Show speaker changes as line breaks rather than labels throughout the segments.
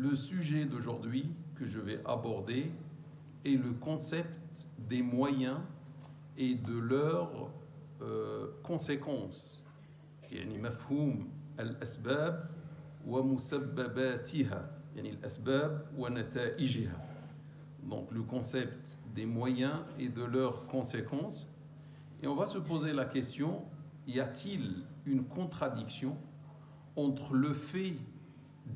Le sujet d'aujourd'hui que je vais aborder est le concept des moyens et de leurs conséquences. يعني مفهوم الأسباب ومسبباتها يعني الأسباب ونتائجها. Donc le concept des moyens et de leurs conséquences. Et on va se poser la question, y a-t-il une contradiction entre le fait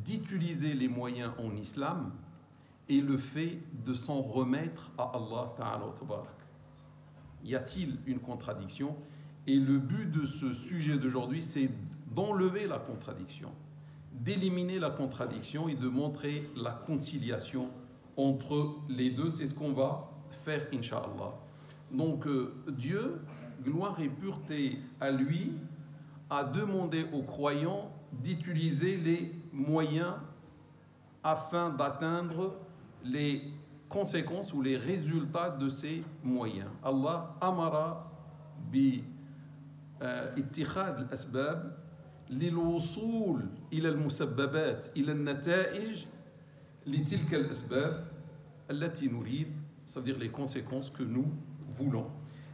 d'utiliser les moyens en islam et le fait de s'en remettre à Allah Ta'ala wa Tabarak? Y a-t-il une contradiction? Et le but de ce sujet d'aujourd'hui, c'est d'enlever la contradiction, d'éliminer la contradiction et de montrer la conciliation entre les deux. C'est ce qu'on va faire, Inch'Allah. Donc, Dieu, gloire et pureté à lui, a demandé aux croyants d'utiliser les moyens afin d'atteindre les conséquences ou les résultats de ces moyens. Allah amara bi اتخاذ الأسباب للوصول إلى المسببات إلى النتائج لتلك الأسباب التي نريد, c'est-à-dire les conséquences que nous voulons.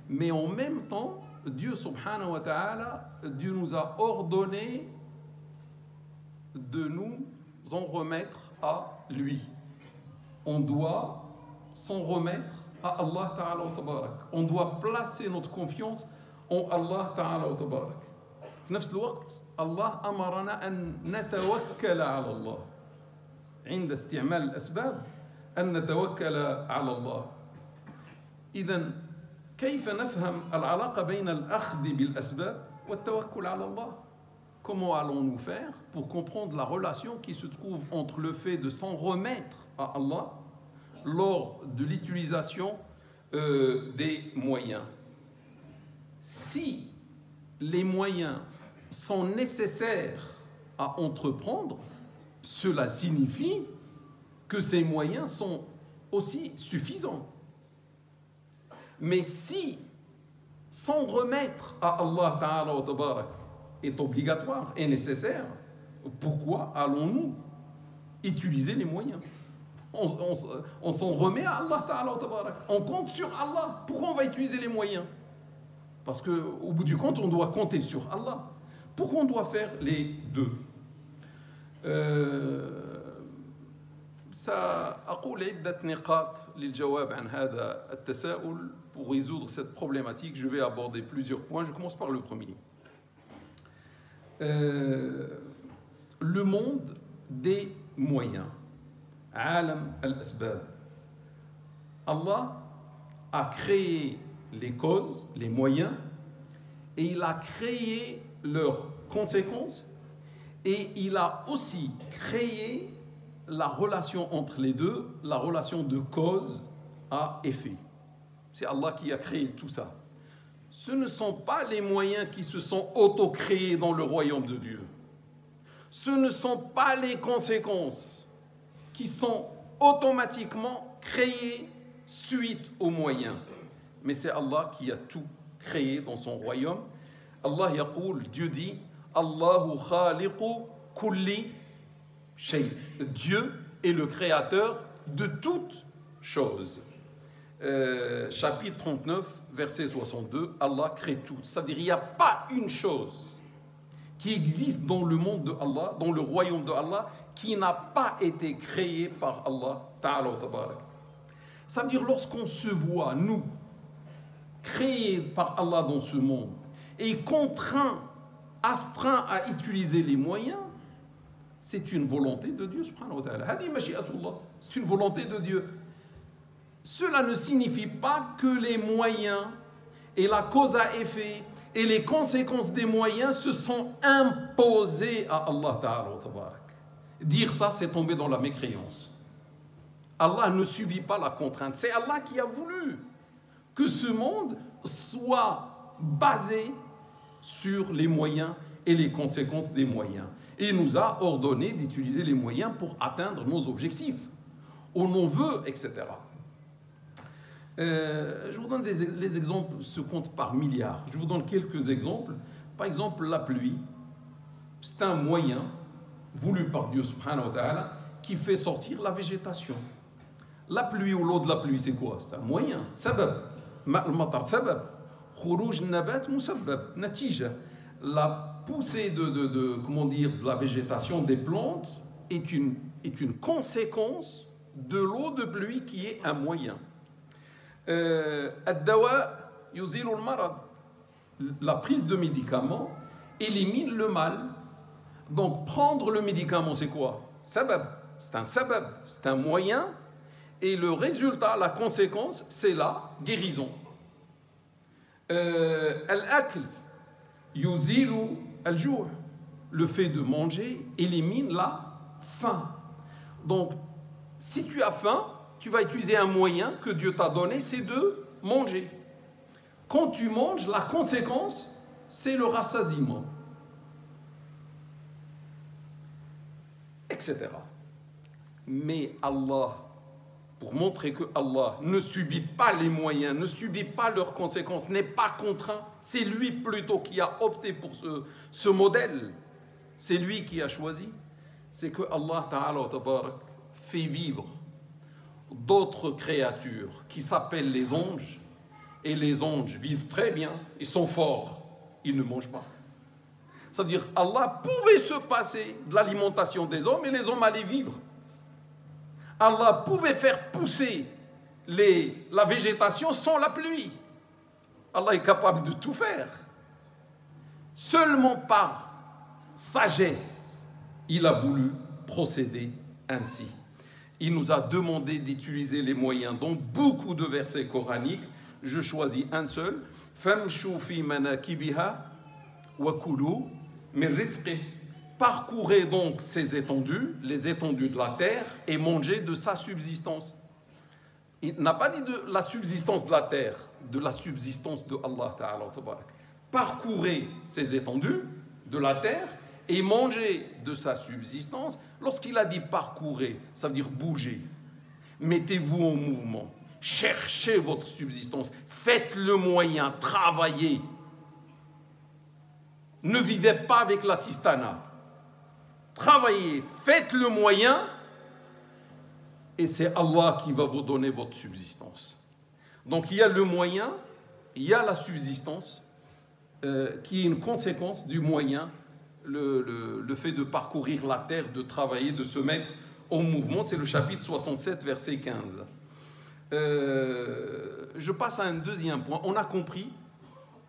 Mais en même temps, Dieu subhanahu wa ta'ala, Dieu nous a ordonné de nous en remettre à lui. On doit s'en remettre à Allah ta'ala wa tabarak. On doit placer notre confiance en Allah ta'ala wa tabarak. في نفس الوقت الله أمرنا أن نتوكل على الله عند استعمال الأسباب أن نتوكل على الله. إذن كيف نفهم العلاقة بين الأخذ بالأسباب والتوكل على الله? Comment allons-nous faire pour comprendre la relation qui se trouve entre le fait de s'en remettre à Allah lors de l'utilisation des moyens? Si les moyens sont nécessaires à entreprendre, cela signifie que ces moyens sont aussi suffisants. Mais si s'en remettre à Allah Ta'ala wa Tabarak est obligatoire et nécessaire, pourquoi allons-nous utiliser les moyens? On s'en remet à Allah Ta'ala wa Tabarak. On compte sur Allah. Pourquoi on va utiliser les moyens? Parce qu'au bout du compte, on doit compter sur Allah. Pourquoi on doit faire les deux? سأقول عدة نقاط للجواب عن هذا التساؤل. Pour résoudre cette problématique, je vais aborder plusieurs points. Je commence par le premier. Le monde des moyens. عالم الأسباب. Allah a créé les causes, les moyens, et il a créé leurs conséquences, et il a aussi créé la relation entre les deux, la relation de cause à effet. C'est Allah qui a créé tout ça. Ce ne sont pas les moyens qui se sont auto-créés dans le royaume de Dieu. Ce ne sont pas les conséquences qui sont automatiquement créées suite aux moyens. Mais c'est Allah qui a tout créé dans son royaume. Allah yaqul, Dieu dit, Allahu khaliqu kulli shay. Dieu est le créateur de toutes choses. Chapitre 39, verset 62, Allah crée tout. C'est-à-dire qu'il n'y a pas une chose qui existe dans le monde de Allah, dans le royaume de Allah, qui n'a pas été créée par Allah Ta'ala wa Tabarak. Ça veut dire lorsqu'on se voit, nous, créés par Allah dans ce monde, et contraints, astreints à utiliser les moyens, c'est une volonté de Dieu, subhanahu wa ta'ala. C'est une volonté de Dieu. Cela ne signifie pas que les moyens et la cause à effet et les conséquences des moyens se sont imposés à Allah Ta'ala wa Tabarak. Dire ça, c'est tomber dans la mécréance. Allah ne subit pas la contrainte. C'est Allah qui a voulu que ce monde soit basé sur les moyens et les conséquences des moyens. Et il nous a ordonné d'utiliser les moyens pour atteindre nos objectifs. On en veut, etc. Je vous donne les exemples, se comptent par milliards. Je vous donne quelques exemples. Par exemple, la pluie, c'est un moyen voulu par Dieu subhanahu wa ta'ala qui fait sortir la végétation. La pluie ou l'eau de la pluie, c'est quoi? C'est un moyen. Sabab. Al-matar sabab. Khuruj nabat musabbab. Natija. La poussée de la végétation des plantes est une conséquence de l'eau de pluie qui est un moyen. Ad-dawa yuzilu al-marad. La prise de médicaments élimine le mal. Donc prendre le médicament, c'est quoi? Sabab. C'est un sabab, c'est un moyen. Et le résultat, la conséquence, c'est la guérison. Al-akl yuzilu al-jou'. Le fait de manger élimine la faim. Donc, si tu as faim, tu vas utiliser un moyen que Dieu t'a donné, c'est de manger. Quand tu manges, la conséquence, c'est le rassasiement. Etc. Mais Allah, pour montrer que Allah ne subit pas les moyens, ne subit pas leurs conséquences, n'est pas contraint, c'est lui plutôt qui a opté pour ce modèle, c'est lui qui a choisi, c'est que Allah Ta'ala fait vivre d'autres créatures qui s'appellent les anges, et les anges vivent très bien, ils sont forts, ils ne mangent pas. C'est-à-dire, Allah pouvait se passer de l'alimentation des hommes et les hommes allaient vivre. Allah pouvait faire pousser la végétation sans la pluie. Allah est capable de tout faire. Seulement par sagesse, il a voulu procéder ainsi. Il nous a demandé d'utiliser les moyens. Dans beaucoup de versets coraniques, je choisis un seul. Famshu fi manakibiha wa kulu min rizqih. Parcourez donc ces étendues, les étendues de la terre, et mangez de sa subsistance. Il n'a pas dit de la subsistance de la terre, de la subsistance de Allah Ta'ala. Parcourez ces étendues de la terre et mangez de sa subsistance. Lorsqu'il a dit parcourez, ça veut dire bouger. Mettez-vous en mouvement. Cherchez votre subsistance. Faites le moyen, travaillez. Ne vivez pas avec l'assistanat. Travaillez, faites le moyen, et c'est Allah qui va vous donner votre subsistance. Donc il y a le moyen, il y a la subsistance, qui est une conséquence du moyen, le fait de parcourir la terre, de travailler, de se mettre en mouvement. C'est le chapitre 67, verset 15. Je passe à un deuxième point. On a compris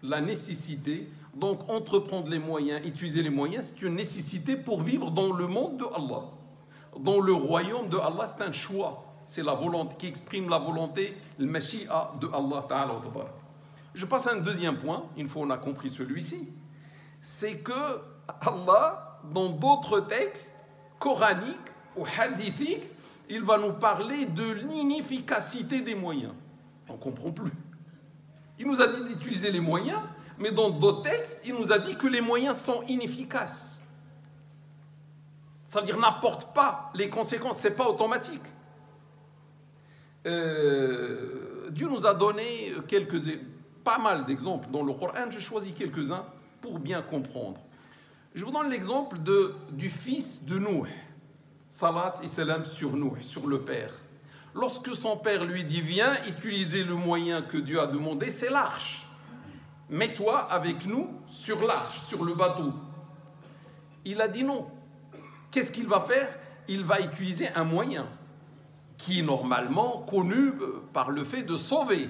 la nécessité. Donc, entreprendre les moyens, utiliser les moyens, c'est une nécessité pour vivre dans le monde de Allah. Dans le royaume de Allah, c'est un choix. C'est la volonté qui exprime la volonté, le Mashi'a de Allah Ta'ala. Je passe à un deuxième point, une fois on a compris celui-ci. C'est que Allah, dans d'autres textes coraniques ou hadithiques, il va nous parler de l'inefficacité des moyens. On ne comprend plus. Il nous a dit d'utiliser les moyens, mais dans d'autres textes, il nous a dit que les moyens sont inefficaces. Ça veut dire n'apportent pas les conséquences, ce n'est pas automatique. Dieu nous a donné pas mal d'exemples dans le Coran, je choisis quelques-uns pour bien comprendre. Je vous donne l'exemple du fils de Nouh, salat et salam sur Nouh, sur le père. Lorsque son père lui dit, viens utiliser le moyen que Dieu a demandé, c'est l'arche. Mets-toi avec nous sur l'arche, sur le bateau. Il a dit non. Qu'est-ce qu'il va faire? Il va utiliser un moyen qui est normalement connu par le fait de sauver.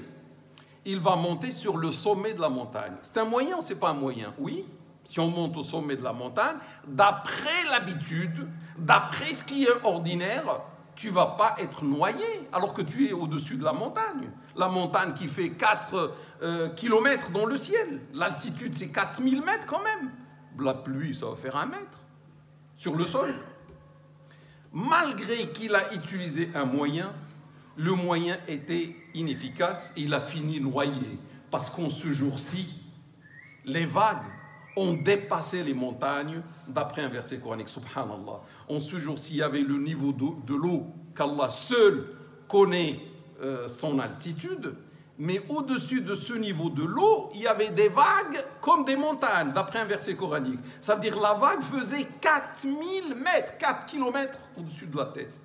Il va monter sur le sommet de la montagne. C'est un moyen ou ce n'est pas un moyen? Oui, si on monte au sommet de la montagne, d'après l'habitude, d'après ce qui est ordinaire, tu ne vas pas être noyé alors que tu es au-dessus de la montagne. La montagne qui fait 4 kilomètres dans le ciel. L'altitude, c'est 4000 mètres quand même. La pluie, ça va faire 1 mètre sur le sol. Malgré qu'il a utilisé un moyen, le moyen était inefficace et il a fini noyé. Parce qu'en ce jour-ci, les vagues ont dépassé les montagnes, d'après un verset coranique, subhanallah. En ce jour-ci, il y avait le niveau de l'eau qu'Allah seul connaît son altitude, Mais au-dessus de ce niveau de l'eau, il y avait des vagues comme des montagnes, d'après un verset coranique. Ça veut dire que la vague faisait 4000 mètres, 4 kilomètres au-dessus de la tête.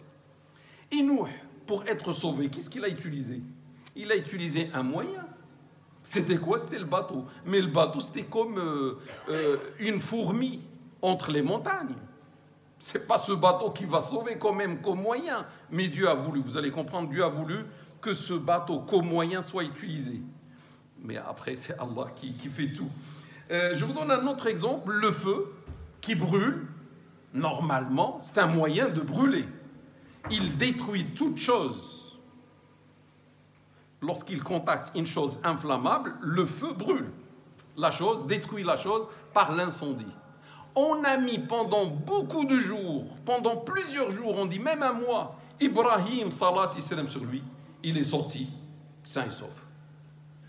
Et Nuh, pour être sauvé, qu'est-ce qu'il a utilisé? Il a utilisé un moyen. C'était quoi? C'était le bateau. Mais le bateau, c'était comme une fourmi entre les montagnes. Ce n'est pas ce bateau qui va sauver quand même comme moyen. Mais Dieu a voulu, vous allez comprendre, Dieu a voulu que ce bateau comme moyen soit utilisé. Mais après, c'est Allah qui fait tout. Je vous donne un autre exemple. Le feu qui brûle, normalement, c'est un moyen de brûler. Il détruit toute chose. Lorsqu'il contacte une chose inflammable, le feu brûle. La chose détruit la chose par l'incendie. On a mis pendant beaucoup de jours, pendant plusieurs jours, on dit même un mois, Ibrahim, salat et salam sur lui, il est sorti sain et sauf.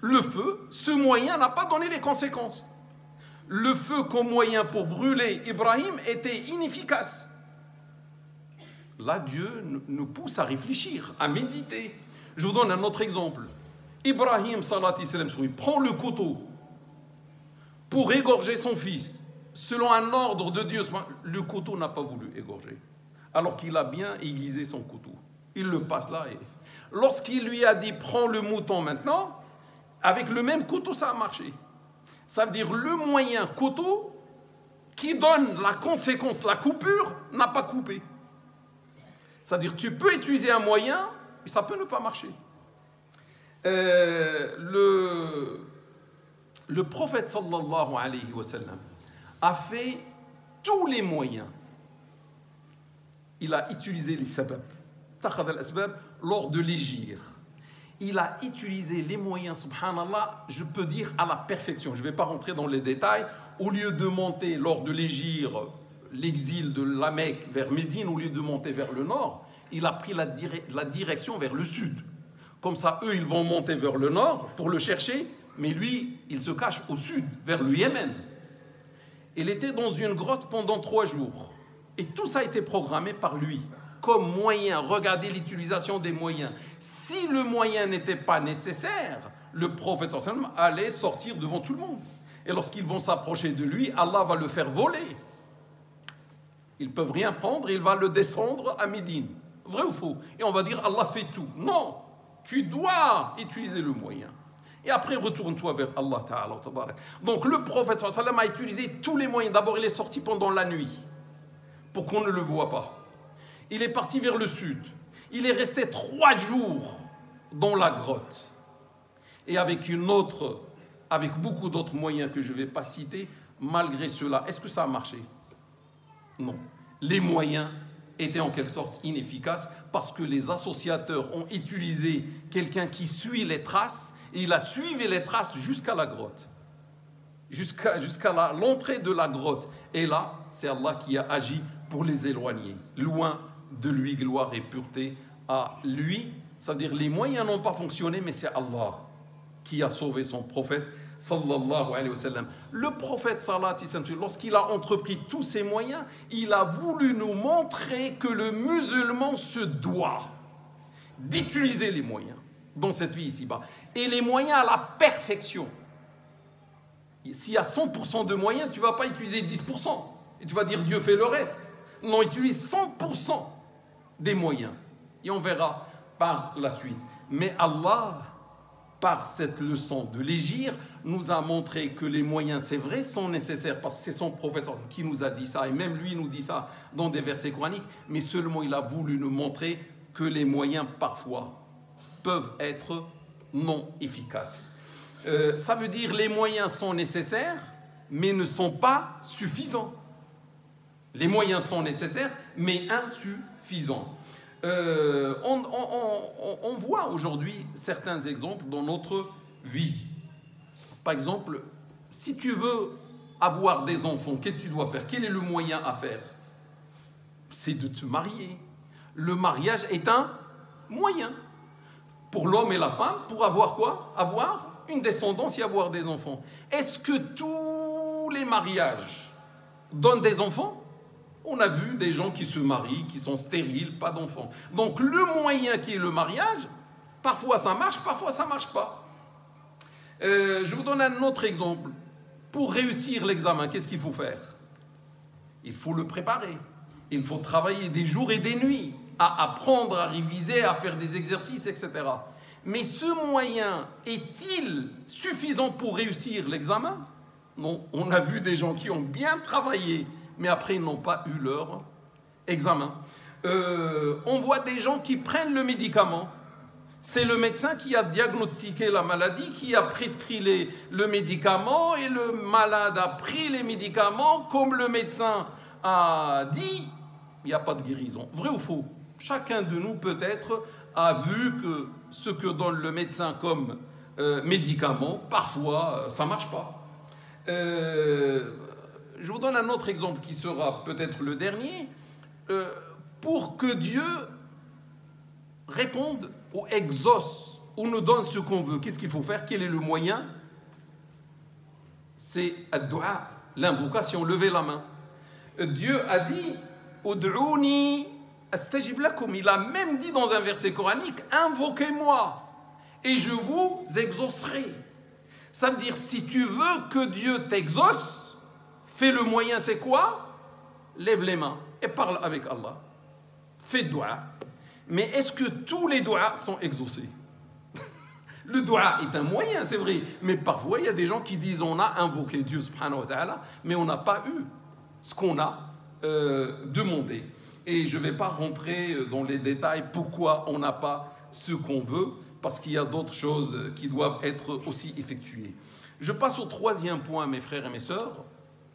Le feu, ce moyen n'a pas donné les conséquences. Le feu comme moyen pour brûler Ibrahim était inefficace. Là, Dieu nous pousse à réfléchir, à méditer. Je vous donne un autre exemple. Ibrahim, salat et salam sur lui, prend le couteau pour égorger son fils. Selon un ordre de Dieu, le couteau n'a pas voulu égorger. Alors qu'il a bien aiguisé son couteau. Il le passe là et... Lorsqu'il lui a dit, prends le mouton maintenant, avec le même couteau, ça a marché. Ça veut dire le moyen couteau qui donne la conséquence, la coupure, n'a pas coupé. C'est-à-dire tu peux utiliser un moyen, et ça peut ne pas marcher. Le prophète sallallahu alayhi wa sallam a fait tous les moyens. Il a utilisé les sabab. Takhad al-asbab lors de l'égir. Il a utilisé les moyens, subhanallah, je peux dire à la perfection. Je ne vais pas rentrer dans les détails. Au lieu de monter lors de l'égir, l'exil de la Mecque vers Médine, au lieu de monter vers le nord, il a pris la direction vers le sud. Comme ça, eux, ils vont monter vers le nord pour le chercher, mais lui, il se cache au sud, vers le Yémen. Il était dans une grotte pendant 3 jours. Et tout ça a été programmé par lui. Comme moyen, regardez l'utilisation des moyens. Si le moyen n'était pas nécessaire, le prophète allait sortir devant tout le monde. Et lorsqu'ils vont s'approcher de lui, Allah va le faire voler. Ils ne peuvent rien prendre et il va le descendre à Médine. Vrai ou faux? Et on va dire Allah fait tout. Non, tu dois utiliser le moyen. Et après, retourne-toi vers Allah Ta'ala. Donc le prophète a utilisé tous les moyens. D'abord, il est sorti pendant la nuit pour qu'on ne le voie pas. Il est parti vers le sud. Il est resté 3 jours dans la grotte. Et avec beaucoup d'autres moyens que je ne vais pas citer, malgré cela, est-ce que ça a marché? Non. Les moyens étaient en quelque sorte inefficaces parce que les associateurs ont utilisé quelqu'un qui suit les traces et il a suivi les traces jusqu'à la grotte. Jusqu'à l'entrée de la grotte. Et là, c'est Allah qui a agi pour les éloigner. Loin de lui, gloire et pureté à lui. C'est-à-dire les moyens n'ont pas fonctionné, mais c'est Allah qui a sauvé son prophète sallallahu alayhi wa sallam. Le prophète sallallahu alayhi wa sallam, lorsqu'il a entrepris tous ces moyens, il a voulu nous montrer que le musulman se doit d'utiliser les moyens dans cette vie ici-bas. Et les moyens à la perfection. S'il y a 100% de moyens, tu ne vas pas utiliser 10%. Et tu vas dire Dieu fait le reste. Non, utilise 100% des moyens. Et on verra par la suite. Mais Allah, par cette leçon de l'égir, nous a montré que les moyens, c'est vrai, sont nécessaires, parce que c'est son prophète qui nous a dit ça, et même lui nous dit ça dans des versets coraniques, mais seulement il a voulu nous montrer que les moyens, parfois, peuvent être non efficaces. Ça veut dire que les moyens sont nécessaires, mais ne sont pas suffisants. Les moyens sont nécessaires, mais insuffisants. On voit aujourd'hui certains exemples dans notre vie. Par exemple, si tu veux avoir des enfants, qu'est-ce que tu dois faire? Quel est le moyen à faire? C'est de te marier. Le mariage est un moyen pour l'homme et la femme pour avoir quoi? Avoir une descendance et avoir des enfants. Est-ce que tous les mariages donnent des enfants? On a vu des gens qui se marient, qui sont stériles, pas d'enfants. Donc le moyen qui est le mariage, parfois ça marche pas. Je vous donne un autre exemple. Pour réussir l'examen, qu'est-ce qu'il faut faire? Il faut le préparer. Il faut travailler des jours et des nuits à apprendre, à réviser, à faire des exercices, etc. Mais ce moyen est-il suffisant pour réussir l'examen? Non. On a vu des gens qui ont bien travaillé, mais après ils n'ont pas eu leur examen. On voit des gens qui prennent le médicament. C'est le médecin qui a diagnostiqué la maladie, qui a prescrit le médicament, et le malade a pris les médicaments. Comme le médecin a dit, il n'y a pas de guérison. Vrai ou faux? Chacun de nous peut-être a vu que ce que donne le médecin comme médicament, parfois ça ne marche pas. Je vous donne un autre exemple qui sera peut-être le dernier. Pour que Dieu réponde ou exauce ou nous donne ce qu'on veut, qu'est-ce qu'il faut faire? Quel est le moyen? C'est ad-du'a, l'invocation, lever la main. Dieu a dit Ud'ouni astajib lakum. Il a même dit dans un verset coranique, invoquez-moi et je vous exaucerai. Ça veut dire, si tu veux que Dieu t'exauce, fais le moyen, c'est quoi? Lève les mains et parle avec Allah. Fais dua. Mais est-ce que tous les duas sont exaucés? Le dua est un moyen, c'est vrai, mais parfois il y a des gens qui disent on a invoqué Dieu subhanahu wa ta'ala, mais on n'a pas eu ce qu'on a demandé. Et je ne vais pas rentrer dans les détails pourquoi on n'a pas ce qu'on veut, parce qu'il y a d'autres choses qui doivent être aussi effectuées. Je passe au troisième point, mes frères et mes sœurs,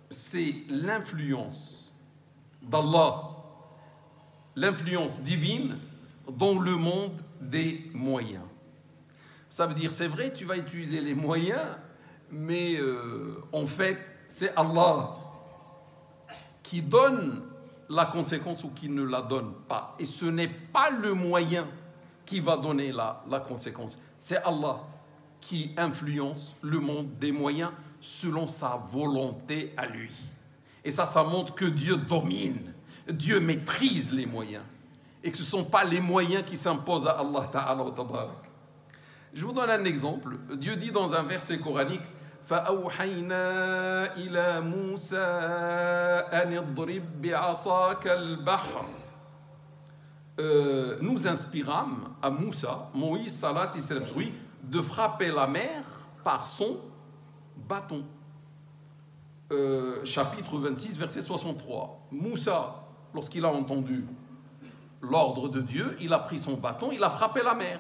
c'est l'influence d'Allah, l'influence divine dans le monde des moyens. Ça veut dire, c'est vrai, tu vas utiliser les moyens, mais en fait, c'est Allah qui donne la conséquence ou qui ne la donne pas. Et ce n'est pas le moyen qui va donner la conséquence. C'est Allah qui influence le monde des moyens selon sa volonté à lui. Et ça montre que Dieu domine, Dieu maîtrise les moyens. Et que ce ne sont pas les moyens qui s'imposent à Allah Ta'ala wa Tabarak. Je vous donne un exemple. Dieu dit dans un verset coranique فَأَوْحَيْنَا إِلَى مُوسَى أَنِ اضْرِبْ بِعَصَاكَ الْبَحْرَ. Nous inspirâmes à Moussa, Moïse, Salat et Salam, de frapper la mer par son bâton. Chapitre 26, verset 63. Moussa, lorsqu'il a entendu l'ordre de Dieu, il a pris son bâton, il a frappé la mer.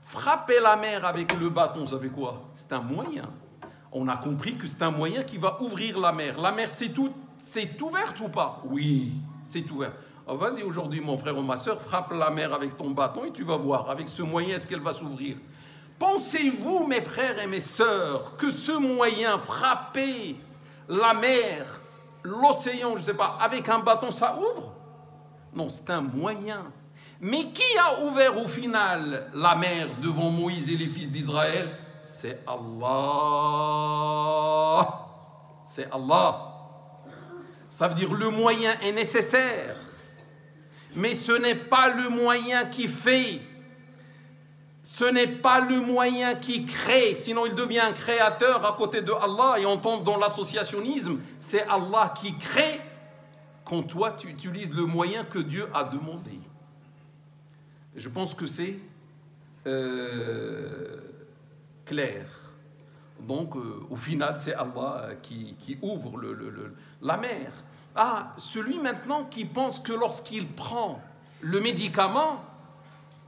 Frapper la mer avec le bâton, ça fait quoi? C'est un moyen. On a compris que c'est un moyen qui va ouvrir la mer. La mer, c'est ouverte ou pas? Oui, c'est ouvert. Oh, vas-y aujourd'hui, mon frère ou ma soeur, frappe la mer avec ton bâton et tu vas voir, avec ce moyen, est-ce qu'elle va s'ouvrir? Pensez-vous, mes frères et mes sœurs, que ce moyen, frapper la mer, l'océan, je ne sais pas, avec un bâton, ça ouvre? Non, c'est un moyen. Mais qui a ouvert au final la mer devant Moïse et les fils d'Israël? C'est Allah. C'est Allah. Ça veut dire le moyen est nécessaire. Mais ce n'est pas le moyen qui fait. Ce n'est pas le moyen qui crée. Sinon, il devient un créateur à côté de Allah et on tombe dans l'associationnisme. C'est Allah qui crée quand toi, tu utilises le moyen que Dieu a demandé. Je pense que c'est clair. Donc, au final, c'est Allah qui ouvre la mer. Ah, celui maintenant qui pense que lorsqu'il prend le médicament,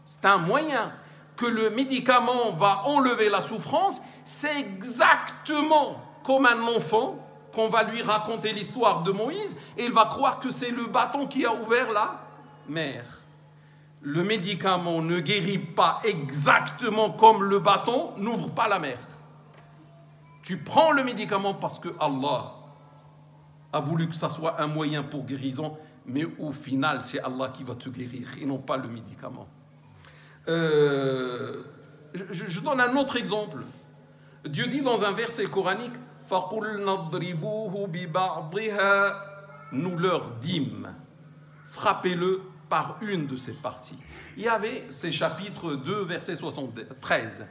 c'est un moyen, que le médicament va enlever la souffrance, c'est exactement comme un enfant qu'on va lui raconter l'histoire de Moïse et il va croire que c'est le bâton qui a ouvert la mer. Le médicament ne guérit pas exactement comme le bâton n'ouvre pas la mer. Tu prends le médicament parce que Allah a voulu que ça soit un moyen pour guérison, mais au final, c'est Allah qui va te guérir et non pas le médicament. Je donne un autre exemple. Dieu dit dans un verset coranique nous leur dîmes, frappez-le par une de ses parties. Il y avait ces chapitres 2, verset 73.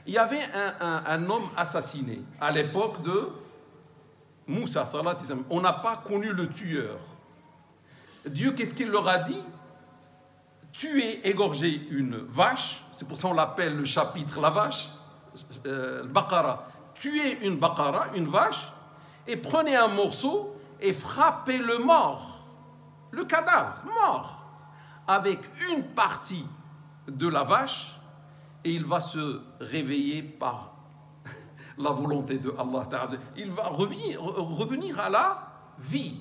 Il y avait un homme assassiné à l'époque de Moussa, on n'a pas connu le tueur. Dieu, qu'est-ce qu'il leur a dit? Tuer, égorger une vache, c'est pour ça qu'on l'appelle le chapitre la vache, le Baqara. Tuez une Baqara, une vache, et prenez un morceau et frappez le mort, le cadavre, mort, avec une partie de la vache, et il va se réveiller par la volonté de Allah. Il va revenir à la vie.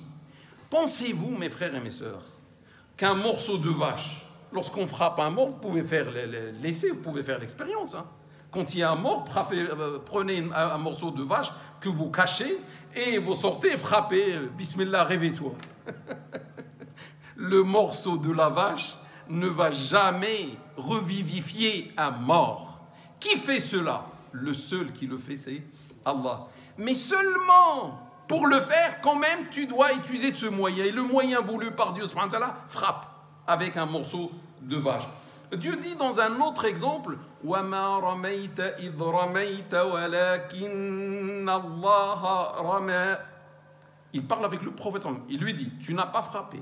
Pensez-vous, mes frères et mes sœurs, qu'un morceau de vache, lorsqu'on frappe un mort, vous pouvez faire l'essai, vous pouvez faire l'expérience. Hein. Quand il y a un mort, prenez un morceau de vache que vous cachez et vous sortez, frappez, Bismillah, réveille-toi. Le morceau de la vache ne va jamais revivifier un mort. Qui fait cela? Le seul qui le fait, c'est Allah. Mais seulement pour le faire, quand même, tu dois utiliser ce moyen. Et le moyen voulu par Dieu, frappe avec un morceau de vache. Dieu dit dans un autre exemple, وَمَا رَمَيْتَ إِذْ رَمَيْتَ وَلَكِنَّ اللَّهَ رَمَى. Il parle avec le prophète. Il lui dit, tu n'as pas frappé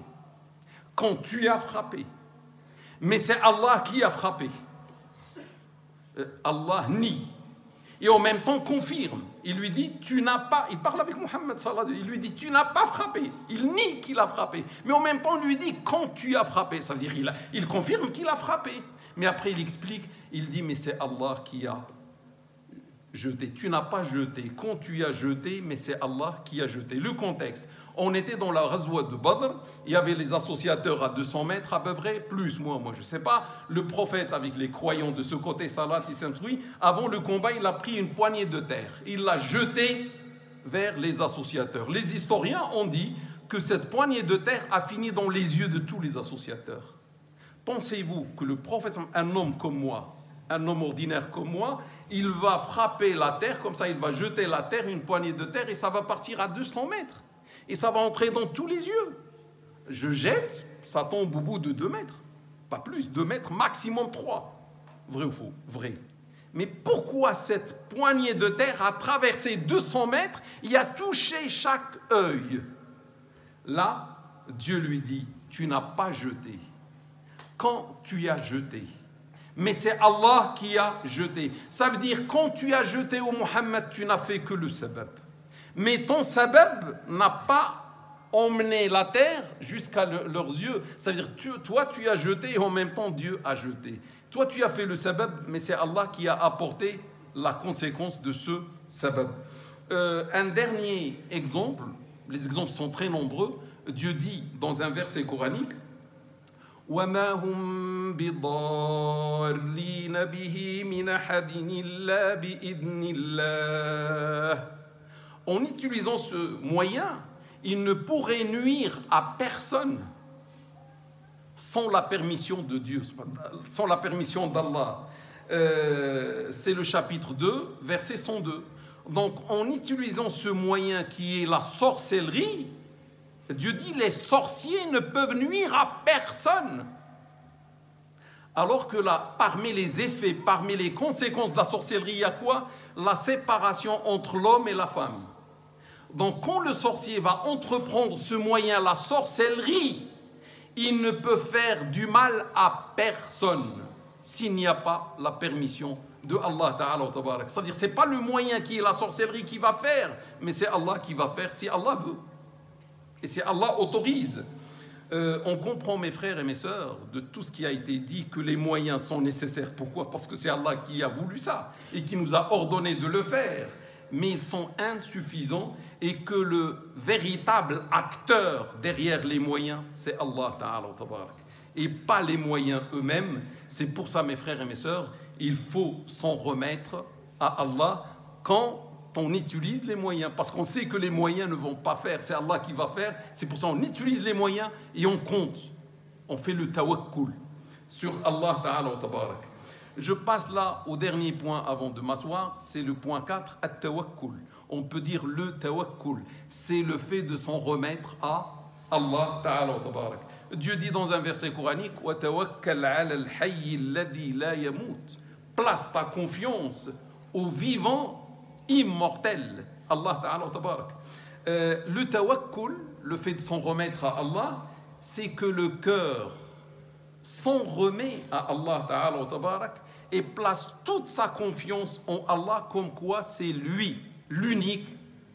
quand tu as frappé, mais c'est Allah qui a frappé. Allah nie. Et en même temps confirme. Il lui dit, tu n'as pas, il parle avec Mohammed sallallahu alayhi wa sallam, il lui dit, tu n'as pas frappé. Il nie qu'il a frappé. Mais en même temps, il lui dit, quand tu as frappé. Ça veut dire, il confirme qu'il a frappé. Mais après, il explique, il dit, mais c'est Allah qui a jeté. Tu n'as pas jeté. Quand tu as jeté, mais c'est Allah qui a jeté. Le contexte. On était dans la Ghazwa de Badr, il y avait les associateurs à 200 mètres à peu près, plus moi je ne sais pas. Le prophète avec les croyants de ce côté, Salat, il s'instruit. Avant le combat, il a pris une poignée de terre. Il l'a jetée vers les associateurs. Les historiens ont dit que cette poignée de terre a fini dans les yeux de tous les associateurs. Pensez-vous que le prophète, un homme comme moi, un homme ordinaire comme moi, il va frapper la terre, comme ça il va jeter la terre, une poignée de terre, et ça va partir à 200 mètres. Et ça va entrer dans tous les yeux. Je jette, ça tombe au bout de 2 mètres. Pas plus, 2 mètres, maximum 3. Vrai ou faux? Vrai. Mais pourquoi cette poignée de terre a traversé 200 mètres et a touché chaque œil? Là, Dieu lui dit, tu n'as pas jeté. Quand tu as jeté, mais c'est Allah qui a jeté. Ça veut dire, quand tu as jeté au Muhammad, tu n'as fait que le sabab. Mais ton sabab n'a pas emmené la terre jusqu'à leurs yeux. Ça veut dire, toi, tu as jeté et en même temps, Dieu a jeté. Toi, tu as fait le sabab, mais c'est Allah qui a apporté la conséquence de ce sabab. Un dernier exemple, les exemples sont très nombreux. Dieu dit dans un verset coranique, وَمَا هُمْ بِضَارِّينَ بِهِ مِنْ أَحَدٍ إِلَّا بِإِذْنِ اللَّهِ. En utilisant ce moyen, il ne pourrait nuire à personne sans la permission de Dieu, sans la permission d'Allah. C'est le chapitre 2, verset 102. Donc, en utilisant ce moyen qui est la sorcellerie, Dieu dit les sorciers ne peuvent nuire à personne. Alors que là, parmi les effets, parmi les conséquences de la sorcellerie, il y a quoi? La séparation entre l'homme et la femme. Donc, quand le sorcier va entreprendre ce moyen, la sorcellerie, il ne peut faire du mal à personne s'il n'y a pas la permission de Allah Ta'ala. C'est-à-dire, ce n'est pas le moyen qui est la sorcellerie qui va faire, mais c'est Allah qui va faire si Allah veut. Et si Allah autorise. On comprend, mes frères et mes sœurs, de tout ce qui a été dit, que les moyens sont nécessaires. Pourquoi? Parce que c'est Allah qui a voulu ça et qui nous a ordonné de le faire. Mais ils sont insuffisants et que le véritable acteur derrière les moyens, c'est Allah Ta'ala. Et pas les moyens eux-mêmes. C'est pour ça, mes frères et mes sœurs, il faut s'en remettre à Allah quand on utilise les moyens. Parce qu'on sait que les moyens ne vont pas faire. C'est Allah qui va faire. C'est pour ça qu'on utilise les moyens et on compte. On fait le tawakkul sur Allah Ta'ala. Je passe là au dernier point avant de m'asseoir, c'est le point 4, at-tawakkul. On peut dire le tawakkul, c'est le fait de s'en remettre à Allah Ta'ala. Dieu dit dans un verset coranique, wa tawakkal 'ala al-hayy alladhi la yamut. Place ta confiance au vivant immortel, Allah Ta'ala wa Tabarak. Le tawakkul, le fait de s'en remettre à Allah, c'est que le cœur s'en remet à Allah Ta'ala wa Tabarak et place toute sa confiance en Allah, comme quoi c'est lui, l'unique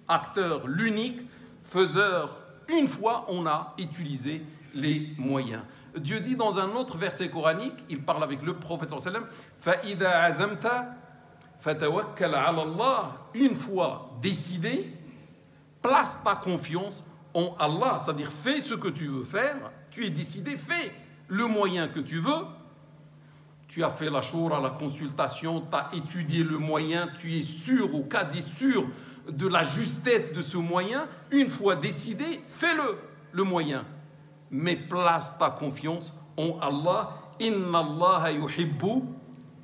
acteur, l'unique faiseur. Une fois, on a utilisé les moyens. Dieu dit dans un autre verset coranique, il parle avec le prophète sallallahu alayhi wa sallam, فَإِذَا عَزَمْتَ فَتَوَكَّلْ عَلَى اللَّهِ. Une fois décidé, place ta confiance en Allah. C'est-à-dire, fais ce que tu veux faire, tu es décidé, fais le moyen que tu veux. Tu as fait la shura, la consultation, tu as étudié le moyen, tu es sûr ou quasi sûr de la justesse de ce moyen. Une fois décidé, fais-le, le moyen. Mais place ta confiance en Allah. Inna Allah yuhibbu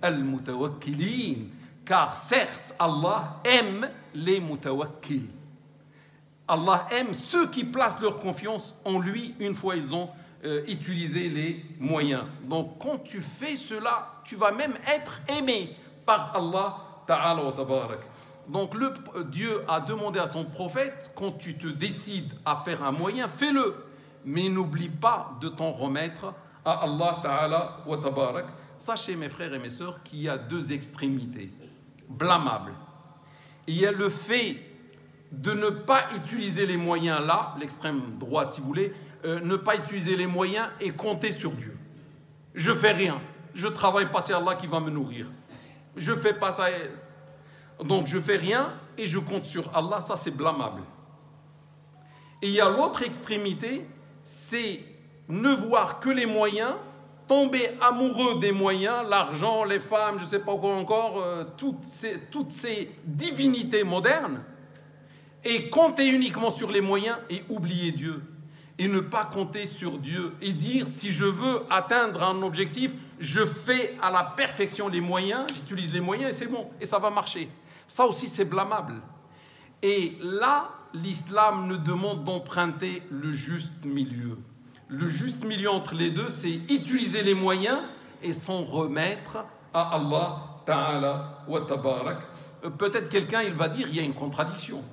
al-mutawakkilin. Car certes, Allah aime les mutawakkil. Allah aime ceux qui placent leur confiance en lui une fois ils ont utilisé les moyens. Donc quand tu fais cela, tu vas même être aimé par Allah Ta'ala wa Tabarak. Donc Dieu a demandé à son prophète, quand tu te décides à faire un moyen, fais-le. Mais n'oublie pas de t'en remettre à Allah Ta'ala wa Tabarak. Sachez mes frères et mes sœurs qu'il y a deux extrémités blâmables. Il y a le fait de ne pas utiliser les moyens là, l'extrême droite si vous voulez, ne pas utiliser les moyens et compter sur Dieu. Je fais rien, je travaille pas, c'est Allah qui va me nourrir. Je fais pas ça, donc je fais rien et je compte sur Allah, ça c'est blâmable. Et il y a l'autre extrémité, c'est ne voir que les moyens, tomber amoureux des moyens, l'argent, les femmes, je ne sais pas quoi encore, toutes ces divinités modernes, et compter uniquement sur les moyens et oublier Dieu. Et ne pas compter sur Dieu et dire si je veux atteindre un objectif, je fais à la perfection les moyens, j'utilise les moyens et c'est bon, et ça va marcher. Ça aussi c'est blâmable. Et là, l'islam nous demande d'emprunter le juste milieu. Le juste milieu entre les deux, c'est utiliser les moyens et s'en remettre à Allah Ta'ala wa Tabarak. Peut-être quelqu'un, il va dire, il y a une contradiction.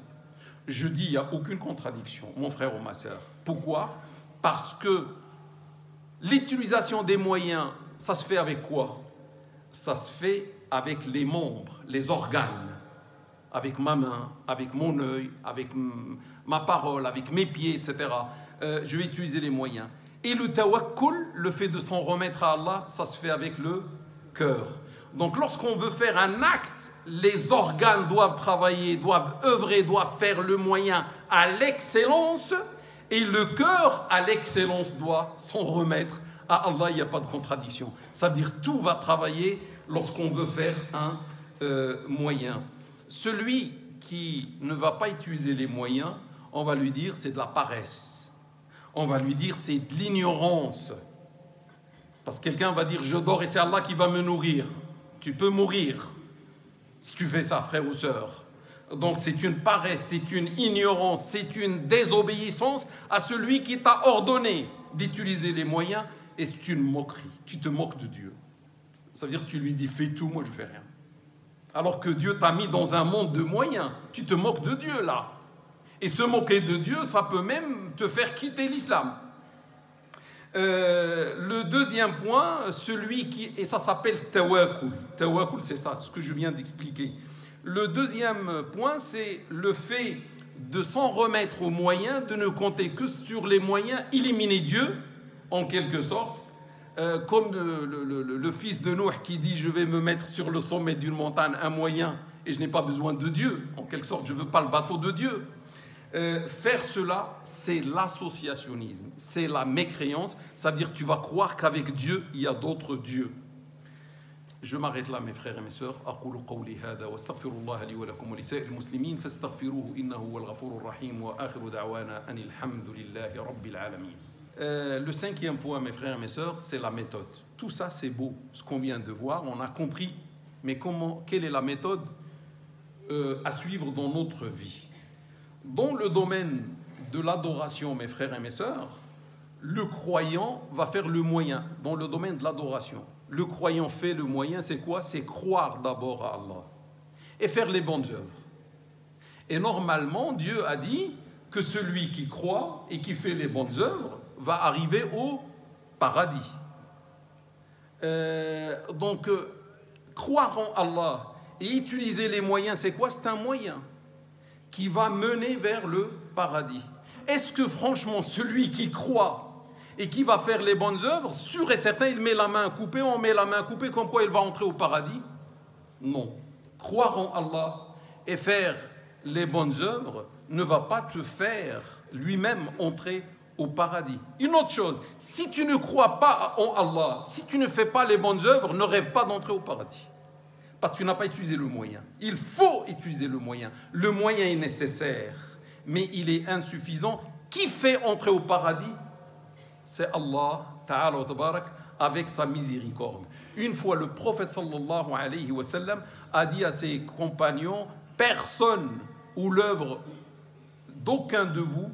Je dis, il n'y a aucune contradiction, mon frère ou ma sœur. Pourquoi? Parce que l'utilisation des moyens, ça se fait avec quoi? Ça se fait avec les membres, les organes. Avec ma main, avec mon œil, avec ma parole, avec mes pieds, etc. Je vais utiliser les moyens. Et le tawakkul, le fait de s'en remettre à Allah, ça se fait avec le cœur. Donc lorsqu'on veut faire un acte, les organes doivent travailler, doivent œuvrer, doivent faire le moyen à l'excellence, et le cœur à l'excellence doit s'en remettre à Allah. Il n'y a pas de contradiction. Ça veut dire tout va travailler lorsqu'on veut faire un moyen. Celui qui ne va pas utiliser les moyens, on va lui dire c'est de la paresse. On va lui dire c'est de l'ignorance. Parce que quelqu'un va dire je dors et c'est Allah qui va me nourrir. Tu peux mourir si tu fais ça, frère ou sœur. Donc c'est une paresse, c'est une ignorance, c'est une désobéissance à celui qui t'a ordonné d'utiliser les moyens, et c'est une moquerie. Tu te moques de Dieu. Ça veut dire que tu lui dis fais tout, moi je fais rien. Alors que Dieu t'a mis dans un monde de moyens. Tu te moques de Dieu là. Et se moquer de Dieu, ça peut même te faire quitter l'islam. Le deuxième point, celui qui... Et ça s'appelle tawakkul. Tawakkul, c'est ça, ce que je viens d'expliquer. Le deuxième point, c'est le fait de s'en remettre aux moyens, de ne compter que sur les moyens, éliminer Dieu, en quelque sorte. Comme le fils de Nouh qui dit « Je vais me mettre sur le sommet d'une montagne, un moyen, et je n'ai pas besoin de Dieu. » En quelque sorte, je ne veux pas le bateau de Dieu. Faire cela, c'est l'associationnisme, c'est la mécréance. Ça veut dire que tu vas croire qu'avec Dieu, il y a d'autres dieux. Je m'arrête là, mes frères et mes sœurs. أقول قولي هذا واستغفر الله لي ولكم ولسائر المسلمين فاستغفروه إنه هو الغفور الرحيم وآخر دعوانا أن الحمد لله رب العالمين. Le cinquième point, mes frères et mes sœurs, c'est la méthode. Tout ça, c'est beau, ce qu'on vient de voir, on a compris. Mais quelle est la méthode à suivre dans notre vie? Dans le domaine de l'adoration, mes frères et mes sœurs, le croyant va faire le moyen. Dans le domaine de l'adoration, le croyant fait le moyen, c'est quoi? C'est croire d'abord à Allah. et faire les bonnes œuvres. Et normalement, Dieu a dit que celui qui croit et qui fait les bonnes œuvres va arriver au paradis. Donc, croire en Allah et utiliser les moyens, c'est quoi? C'est un moyen qui va mener vers le paradis. Est-ce que franchement, celui qui croit et qui va faire les bonnes œuvres, sûr et certain, il met la main coupée, on met la main coupée, comme quoi il va entrer au paradis? Non. Croire en Allah et faire les bonnes œuvres ne va pas te faire lui-même entrer au paradis. Une autre chose, si tu ne crois pas en Allah, si tu ne fais pas les bonnes œuvres, ne rêve pas d'entrer au paradis. Parce que tu n'as pas utilisé le moyen. Il faut utiliser le moyen. Le moyen est nécessaire, mais il est insuffisant. Qui fait entrer au paradis? C'est Allah Ta'ala wa Tabarak avec sa miséricorde. Une fois, le prophète sallallahu alayhi wa sallam a dit à ses compagnons: personne ou l'œuvre d'aucun de vous,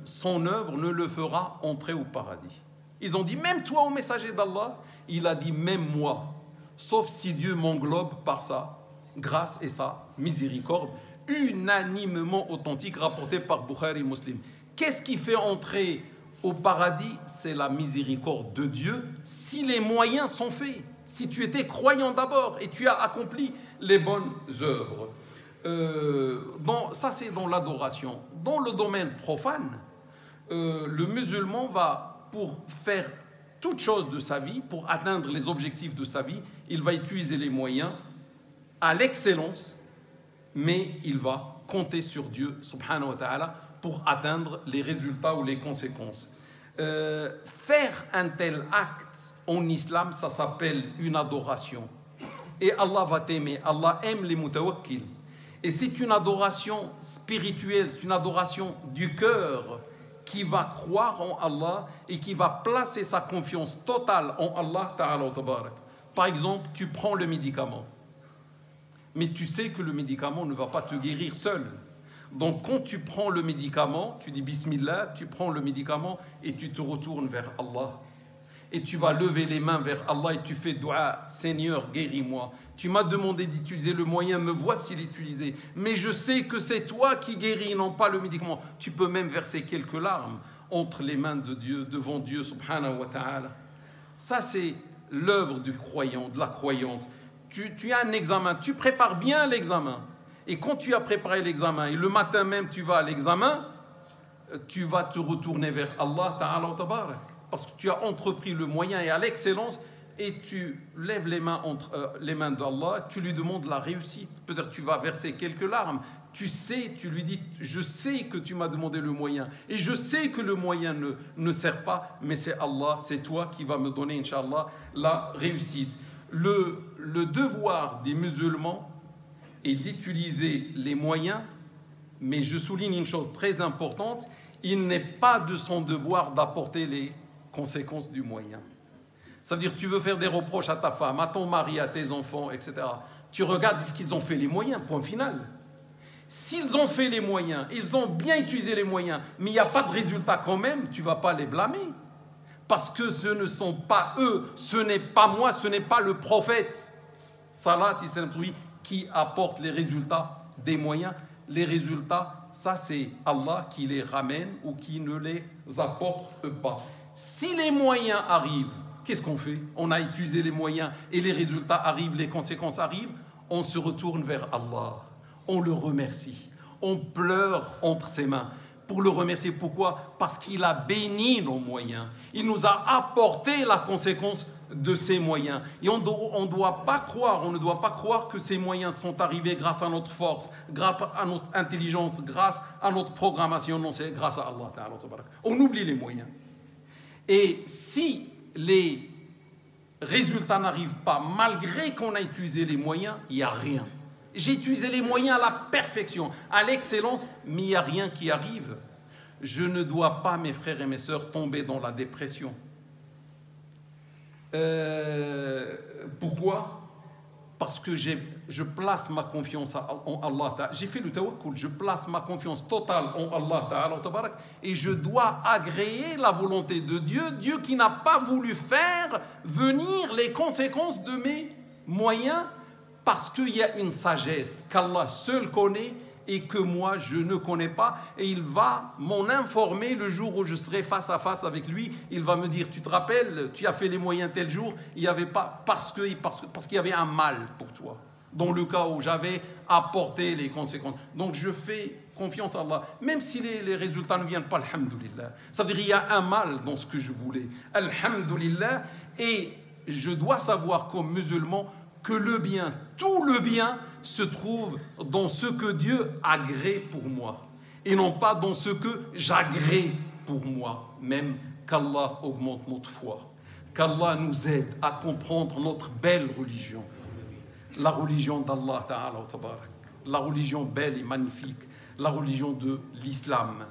son œuvre ne le fera entrer au paradis. Ils ont dit: même toi, ô messager d'Allah? Il a dit: même moi, sauf si Dieu m'englobe par sa grâce et sa miséricorde. Unanimement authentique, rapporté par Bukhari et Muslim. Qu'est-ce qui fait entrer au paradis? C'est la miséricorde de Dieu, si les moyens sont faits. Si tu étais croyant d'abord et tu as accompli les bonnes œuvres. Ça, c'est dans l'adoration. Dans le domaine profane, le musulman va, pour faire toute chose de sa vie, pour atteindre les objectifs de sa vie, il va utiliser les moyens à l'excellence, mais il va compter sur Dieu, subhanahu wa ta'ala, pour atteindre les résultats ou les conséquences. Faire un tel acte en islam, ça s'appelle une adoration. Et Allah va t'aimer. Allah aime les mutawakkil. Et c'est une adoration spirituelle, c'est une adoration du cœur qui va croire en Allah et qui va placer sa confiance totale en Allah Ta'ala wa Tabarak. Par exemple, tu prends le médicament, mais tu sais que le médicament ne va pas te guérir seul. Donc quand tu prends le médicament, tu dis Bismillah, tu prends le médicament et tu te retournes vers Allah. Et tu vas lever les mains vers Allah et tu fais dua: Seigneur, guéris-moi. Tu m'as demandé d'utiliser le moyen, me voici l'utiliser. Mais je sais que c'est toi qui guéris, non pas le médicament. Tu peux même verser quelques larmes entre les mains de Dieu, devant Dieu, subhanahu wa ta'ala. Ça, c'est l'œuvre du croyant, de la croyante. Tu as un examen, tu prépares bien l'examen. Et quand tu as préparé l'examen, et le matin même tu vas à l'examen, tu vas te retourner vers Allah Ta'ala wa Tabarak. Parce que tu as entrepris le moyen et à l'excellence, et tu lèves les mains entre les mains d'Allah, tu lui demandes la réussite. Peut-être tu vas verser quelques larmes. Tu sais, tu lui dis: je sais que tu m'as demandé le moyen, et je sais que le moyen ne sert pas, mais c'est Allah, c'est toi qui vas me donner, Inch'Allah, la réussite. Le devoir des musulmans est d'utiliser les moyens, mais je souligne une chose très importante: il n'est pas de son devoir d'apporter les conséquences du moyen. Ça veut dire, tu veux faire des reproches à ta femme, à ton mari, à tes enfants, etc. Tu regardes ce qu'ils ont fait les moyens, point final. S'ils ont fait les moyens, ils ont bien utilisé les moyens, mais il n'y a pas de résultat quand même, tu ne vas pas les blâmer. Parce que ce ne sont pas eux, ce n'est pas moi, ce n'est pas le prophète, Salat Islam, qui apporte les résultats des moyens. Les résultats, ça c'est Allah qui les ramène ou qui ne les apporte pas. Si les moyens arrivent, qu'est-ce qu'on fait? On a utilisé les moyens et les résultats arrivent, les conséquences arrivent, on se retourne vers Allah, on le remercie, on pleure entre ses mains pour le remercier. Pourquoi? Parce qu'il a béni nos moyens, il nous a apporté la conséquence de ces moyens. Et on ne doit pas croire que ces moyens sont arrivés grâce à notre force, grâce à notre intelligence, grâce à notre programmation. Non, c'est grâce à Allah. On oublie les moyens. Et si les résultats n'arrivent pas, malgré qu'on a utilisé les moyens, il n'y a rien. J'ai utilisé les moyens à la perfection, à l'excellence, mais il n'y a rien qui arrive. Je ne dois pas, mes frères et mes sœurs, tomber dans la dépression. Pourquoi? Parce que je place ma confiance en Allah. J'ai fait le tawakkul, je place ma confiance totale en Allah Ta'ala et je dois agréer la volonté de Dieu, Dieu qui n'a pas voulu faire venir les conséquences de mes moyens parce qu'il y a une sagesse qu'Allah seul connaît et que moi je ne connais pas, et il va m'en informer le jour où je serai face à face avec lui. Il va me dire, tu te rappelles, tu as fait les moyens tel jour, il y avait pas, parce qu'il y avait un mal pour toi, dans le cas où j'avais apporté les conséquences. Donc je fais confiance à Allah, même si les résultats ne viennent pas, alhamdoulilah. Ça veut dire qu'il y a un mal dans ce que je voulais, alhamdoulilah, et je dois savoir comme musulman que le bien, tout le bien, se trouve dans ce que Dieu agrée pour moi et non pas dans ce que j'agrée pour moi. Même qu'Allah augmente notre foi, qu'Allah nous aide à comprendre notre belle religion, la religion d'Allah Ta'ala, la religion belle et magnifique, la religion de l'islam.